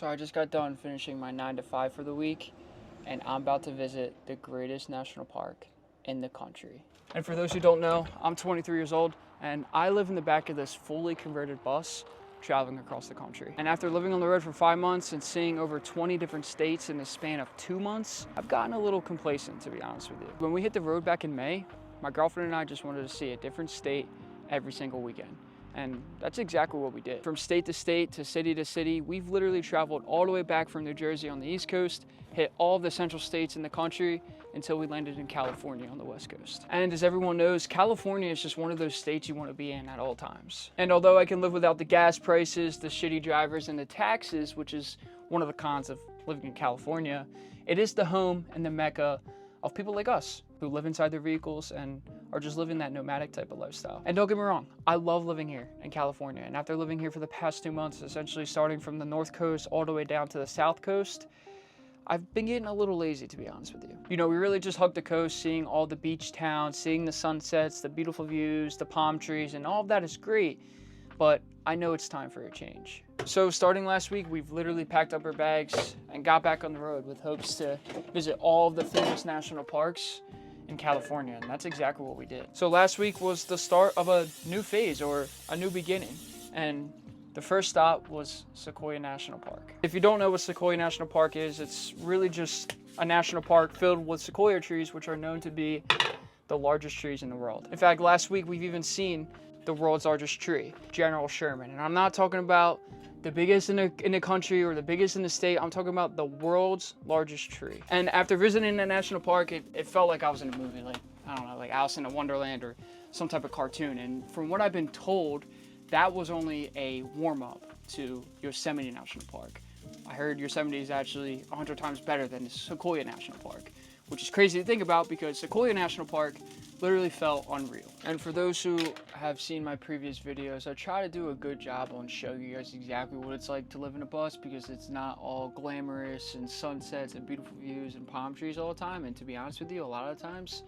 I just got done finishing my 9 to 5 for the week, and I'm about to visit the greatest national park in the country. And for those who don't know, I'm 23 years old, and I live in the back of this fully converted bus traveling across the country. And after living on the road for 5 months and seeing over 20 different states in the span of 2 months, I've gotten a little complacent, to be honest with you. When we hit the road back in May, my girlfriend and I just wanted to see a different state every single weekend. And that's exactly what we did. From state to state to city, we've literally traveled all the way back from New Jersey on the East Coast, hit all of the central states in the country until we landed in California on the West Coast. And as everyone knows, California is just one of those states you want to be in at all times. And although I can live without the gas prices, the shitty drivers, and the taxes, which is one of the cons of living in California, it is the home and the mecca of people like us who live inside their vehicles and are just living that nomadic type of lifestyle. And don't get me wrong, I love living here in California. And after living here for the past 2 months, essentially starting from the North Coast all the way down to the South Coast, I've been getting a little lazy, to be honest with you. You know, we really just hugged the coast, seeing all the beach towns, seeing the sunsets, the beautiful views, the palm trees, and all of that is great, but I know it's time for a change. So starting last week, we've literally packed up our bags and got back on the road with hopes to visit all of the famous national parks in California, and that's exactly what we did. So last week was the start of a new phase, or a new beginning, and the first stop was Sequoia National Park. If you don't know what Sequoia National Park is, it's really just a national park filled with sequoia trees, which are known to be the largest trees in the world. In fact, last week we've even seen the world's largest tree, General Sherman. And I'm not talking about the biggest in the country or the biggest in the state. I'm talking about the world's largest tree. And after visiting the national park, it felt like I was in a movie, like, I don't know, like Alice in Wonderland or some type of cartoon. And from what I've been told, that was only a warm-up to Yosemite National Park. I heard Yosemite is actually 100 times better than Sequoia National Park, which is crazy to think about because Sequoia National Park literally felt unreal. And for those who have seen my previous videos, I try to do a good job on showing you guys exactly what it's like to live in a bus, because it's not all glamorous and sunsets and beautiful views and palm trees all the time. And to be honest with you, a lot of times,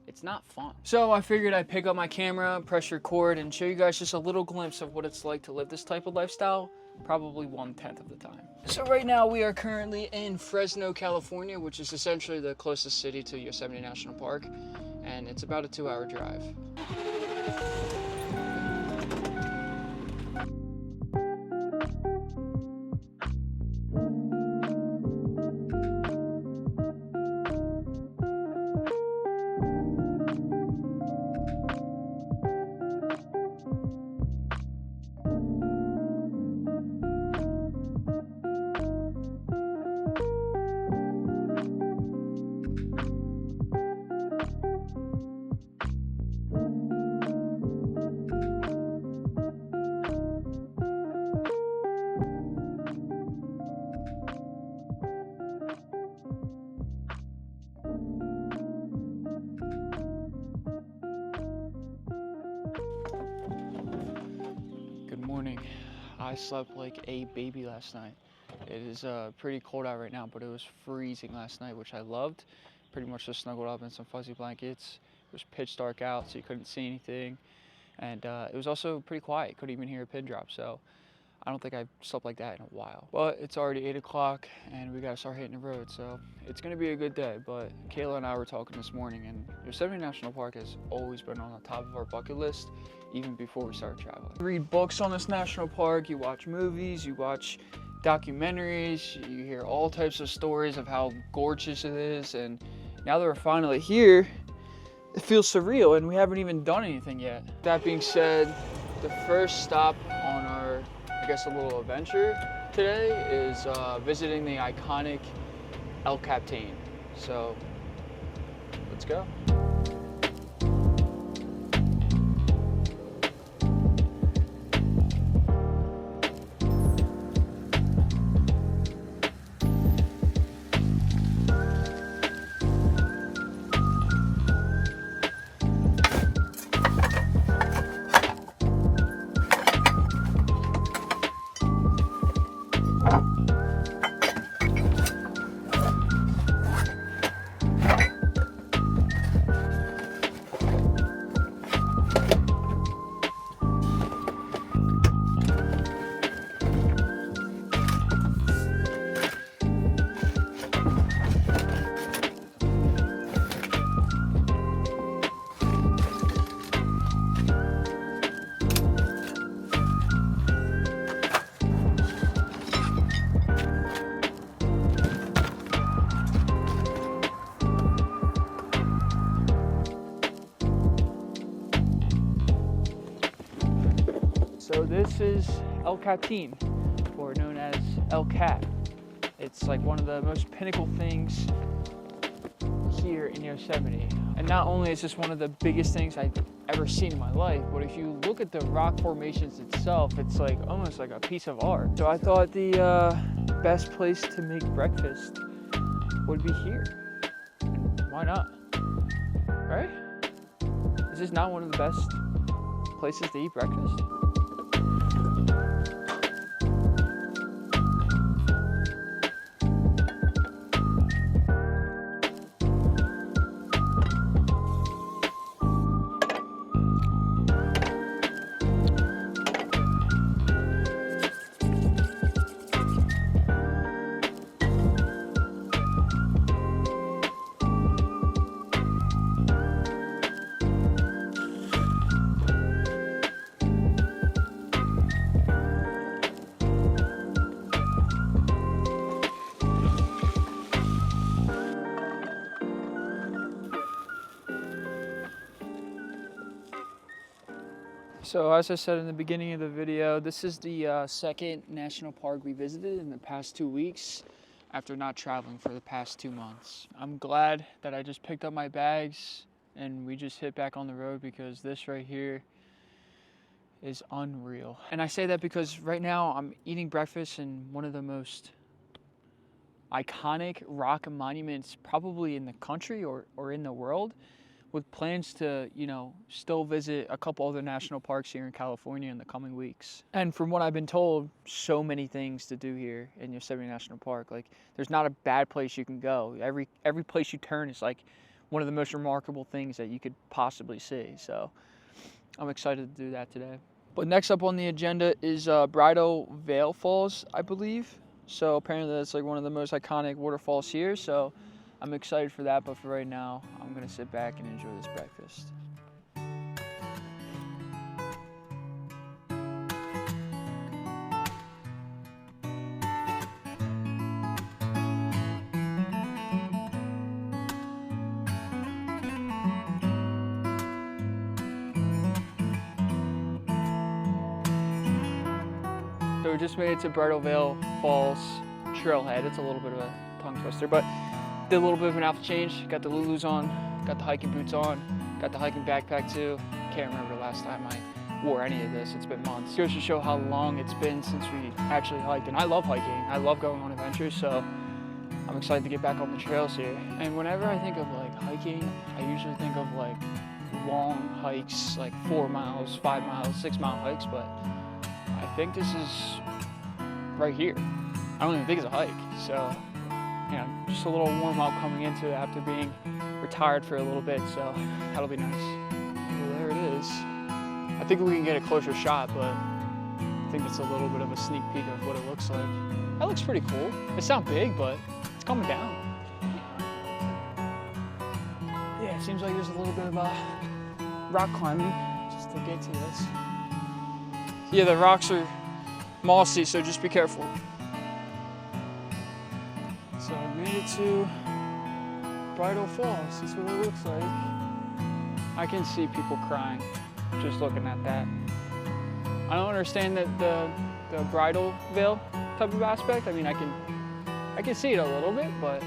it's not fun. So I figured I'd pick up my camera, press record, and show you guys just a little glimpse of what it's like to live this type of lifestyle, probably 1/10 of the time. So right now we are currently in Fresno, California, which is essentially the closest city to Yosemite National Park, and it's about a 2-hour drive. I slept like a baby last night. It is pretty cold out right now, but it was freezing last night, which I loved. Pretty much just snuggled up in some fuzzy blankets. It was pitch dark out, so you couldn't see anything. And it was also pretty quiet. Couldn't even hear a pin drop, so I don't think I've slept like that in a while. But it's already 8 o'clock, and we gotta start hitting the road, so it's gonna be a good day. But Kayla and I were talking this morning, and Yosemite National Park has always been on the top of our bucket list, even before we started traveling. You read books on this national park, you watch movies, you watch documentaries, you hear all types of stories of how gorgeous it is, and now that we're finally here, it feels surreal, and we haven't even done anything yet. That being said, the first stop on our, I guess, a little adventure today is visiting the iconic Capitan. So let's go. So this is El Capitan, or known as El Cap. It's like one of the most pinnacle things here in Yosemite. And not only is this one of the biggest things I've ever seen in my life, but if you look at the rock formations itself, it's like almost like a piece of art. So I thought the best place to make breakfast would be here. Why not? Right? Is this not one of the best places to eat breakfast? So as I said in the beginning of the video, this is the second national park we visited in the past 2 weeks after not traveling for the past 2 months. I'm glad that I just picked up my bags and we just hit back on the road, because this right here is unreal. And I say that because right now I'm eating breakfast in one of the most iconic rock monuments probably in the country or in the world, with plans to, still visit a couple other national parks here in California in the coming weeks. And from what I've been told, so many things to do here in Yosemite National Park. Like, there's not a bad place you can go. Every place you turn is like one of the most remarkable things that you could possibly see. So I'm excited to do that today. But next up on the agenda is Bridalveil Falls, I believe. So apparently that's like one of the most iconic waterfalls here. So I'm excited for that, but for right now, I'm gonna sit back and enjoy this breakfast. So we just made it to Bridalveil Falls trailhead. It's a little bit of a tongue twister, but did a little bit of an outfit change, got the Lulus on, got the hiking boots on, got the hiking backpack too. Can't remember the last time I wore any of this, it's been months. Goes to show how long it's been since we actually hiked, and I love hiking, I love going on adventures, so I'm excited to get back on the trails here. And whenever I think of like hiking, I usually think of like long hikes, like 4 miles, 5 miles, 6 mile hikes, but I think this is right here. I don't even think it's a hike, so just a little warm up coming into it after being retired for a little bit, so that'll be nice. Well, there it is. I think we can get a closer shot, but I think it's a little bit of a sneak peek of what it looks like. That looks pretty cool. It's not big, but it's coming down. Yeah, it seems like there's a little bit of rock climbing just to get to this. Yeah, the rocks are mossy, so just be careful. So I made it to Bridal Falls. That's what it looks like. I can see people crying just looking at that. I don't understand the Bridalveil type of aspect. I mean, I can see it a little bit, but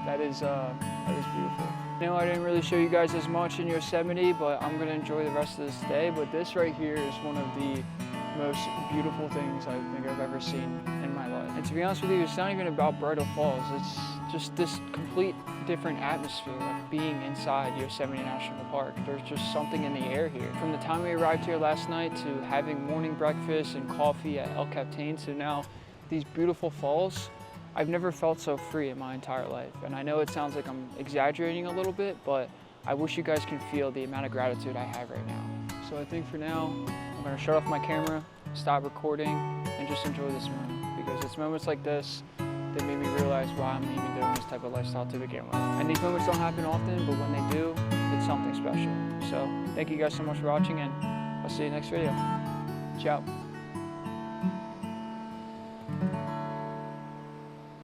that is beautiful. I didn't really show you guys as much in Yosemite, but I'm gonna enjoy the rest of this day. But this right here is one of the most beautiful things I think I've ever seen in my life. And to be honest with you, it's not even about Bridal Falls. It's just this complete different atmosphere of being inside Yosemite National Park. There's just something in the air here. From the time we arrived here last night to having morning breakfast and coffee at El Capitan to now these beautiful falls, I've never felt so free in my entire life. And I know it sounds like I'm exaggerating a little bit, but I wish you guys can feel the amount of gratitude I have right now. So I think for now, I'm gonna shut off my camera, stop recording, and just enjoy this moment. Because it's moments like this that made me realize why I'm even doing this type of lifestyle to begin with. And these moments don't happen often, but when they do, it's something special. So thank you guys so much for watching, and I'll see you next video. Ciao.